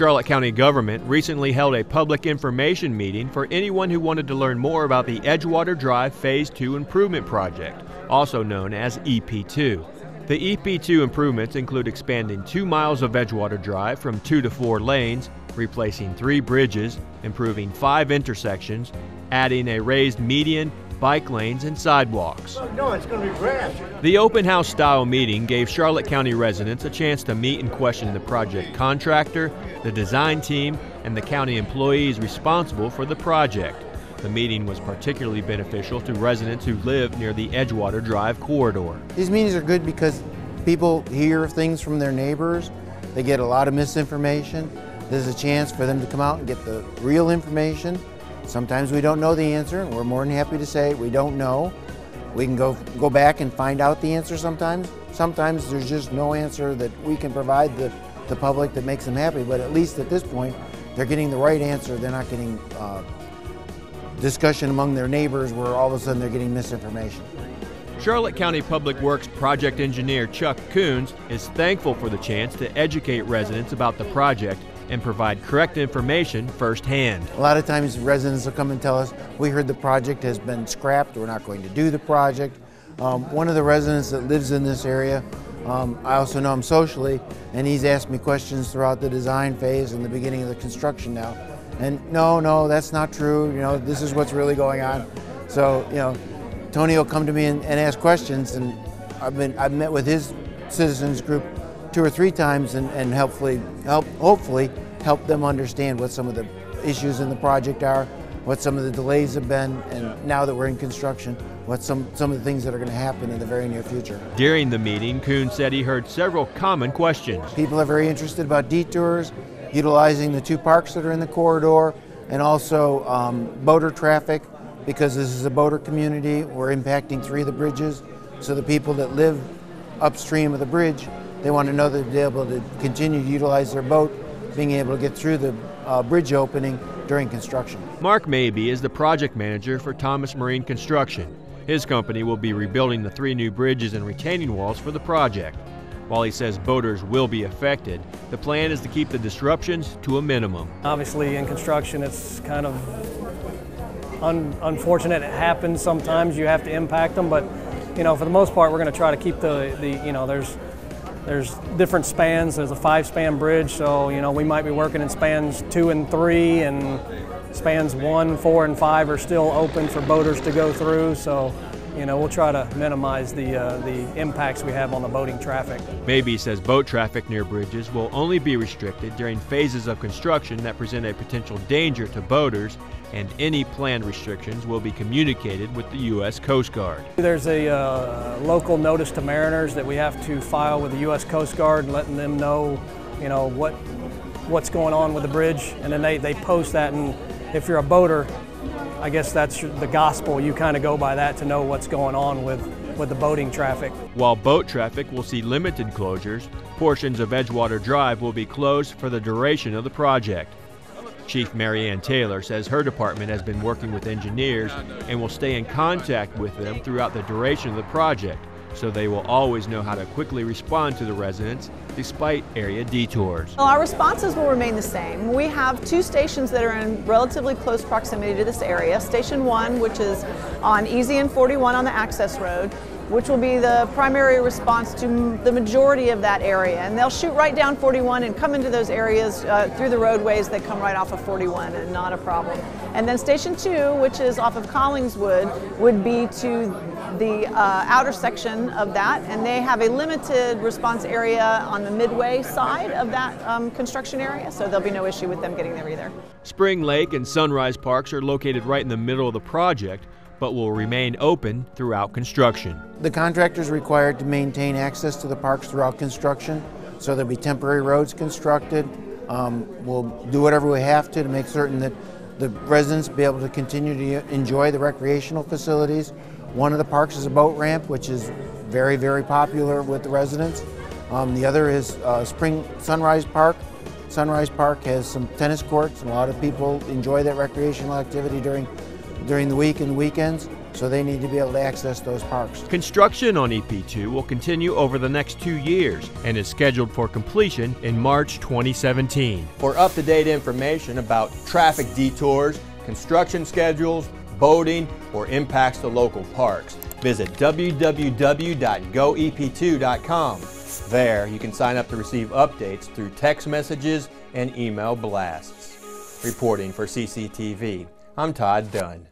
Charlotte County government recently held a public information meeting for anyone who wanted to learn more about the Edgewater Drive Phase 2 Improvement Project, also known as EP2. The EP2 improvements include expanding 2 miles of Edgewater Drive from 2 to 4 lanes, replacing 3 bridges, improving 5 intersections, adding a raised median, bike lanes, and sidewalks. No, it's going to be grass. The open house style meeting gave Charlotte County residents a chance to meet and question the project contractor, the design team, and the county employees responsible for the project. The meeting was particularly beneficial to residents who live near the Edgewater Drive corridor. These meetings are good because people hear things from their neighbors. They get a lot of misinformation. There's a chance for them to come out and get the real information. Sometimes we don't know the answer, and we're more than happy to say we don't know. We can go back and find out the answer sometimes. Sometimes there's just no answer that we can provide the public that makes them happy, but at least at this point, they're getting the right answer. They're not getting discussion among their neighbors where all of a sudden they're getting misinformation. Charlotte County Public Works project engineer Chuck Coons is thankful for the chance to educate residents about the project and provide correct information firsthand. A lot of times residents will come and tell us, we heard the project has been scrapped, we're not going to do the project. One of the residents that lives in this area, I also know him socially, and he's asked me questions throughout the design phase and the beginning of the construction now. And no, that's not true, this is what's really going on. So, Tony will come to me and ask questions, and I've met with his citizens group 2 or 3 times and hopefully help them understand what some of the issues in the project are, what some of the delays have been, and now that we're in construction, what some of the things that are going to happen in the very near future. During the meeting, Coons said he heard several common questions. People are very interested about detours, utilizing the 2 parks that are in the corridor, and also boater traffic, because this is a boater community. We're impacting 3 of the bridges, so the people that live upstream of the bridge, they want to know that they'll be able to continue to utilize their boat, being able to get through the bridge opening during construction. Mark Mabey is the project manager for Thomas Marine Construction. His company will be rebuilding the 3 new bridges and retaining walls for the project. While he says boaters will be affected, the plan is to keep the disruptions to a minimum. Obviously in construction it's kind of unfortunate. It happens sometimes, you have to impact them, but for the most part we're going to try to keep there's different spans. There's a 5-span bridge, so we might be working in spans 2 and 3, and spans 1, 4, and 5 are still open for boaters to go through. So we'll try to minimize the impacts we have on the boating traffic. Mabey says boat traffic near bridges will only be restricted during phases of construction that present a potential danger to boaters, and any planned restrictions will be communicated with the U.S. Coast Guard. There's a local notice to mariners that we have to file with the U.S. Coast Guard, and letting them know, what's going on with the bridge, and then they post that. And if you're a boater, I guess that's the gospel. You kind of go by that to know what's going on with the boating traffic. While boat traffic will see limited closures, portions of Edgewater Drive will be closed for the duration of the project. Chief Mary Ann Taylor says her department has been working with engineers and will stay in contact with them throughout the duration of the project, so they will always know how to quickly respond to the residents despite area detours. Well, our responses will remain the same. We have 2 stations that are in relatively close proximity to this area. Station 1, which is on Easy and 41 on the access road, which will be the primary response to the majority of that area. And they'll shoot right down 41 and come into those areas through the roadways that come right off of 41, and not a problem. And then Station 2, which is off of Collingswood, would be to the outer section of that, and they have a limited response area on the midway side of that construction area, so there'll be no issue with them getting there either. Spring Lake and Sunrise Parks are located right in the middle of the project, but will remain open throughout construction. The contractor is required to maintain access to the parks throughout construction, so there'll be temporary roads constructed. We'll do whatever we have to make certain that the residents be able to continue to enjoy the recreational facilities. One of the parks is a boat ramp, which is very, very popular with the residents. The other is Sunrise Park. Sunrise Park has some tennis courts, and a lot of people enjoy that recreational activity during during the week and weekends, so they need to be able to access those parks. Construction on EP2 will continue over the next 2 years and is scheduled for completion in March 2017. For up-to-date information about traffic detours, construction schedules, boating, or impacts to local parks, visit www.goep2.com. There, you can sign up to receive updates through text messages and email blasts. Reporting for CCTV, I'm Todd Dunn.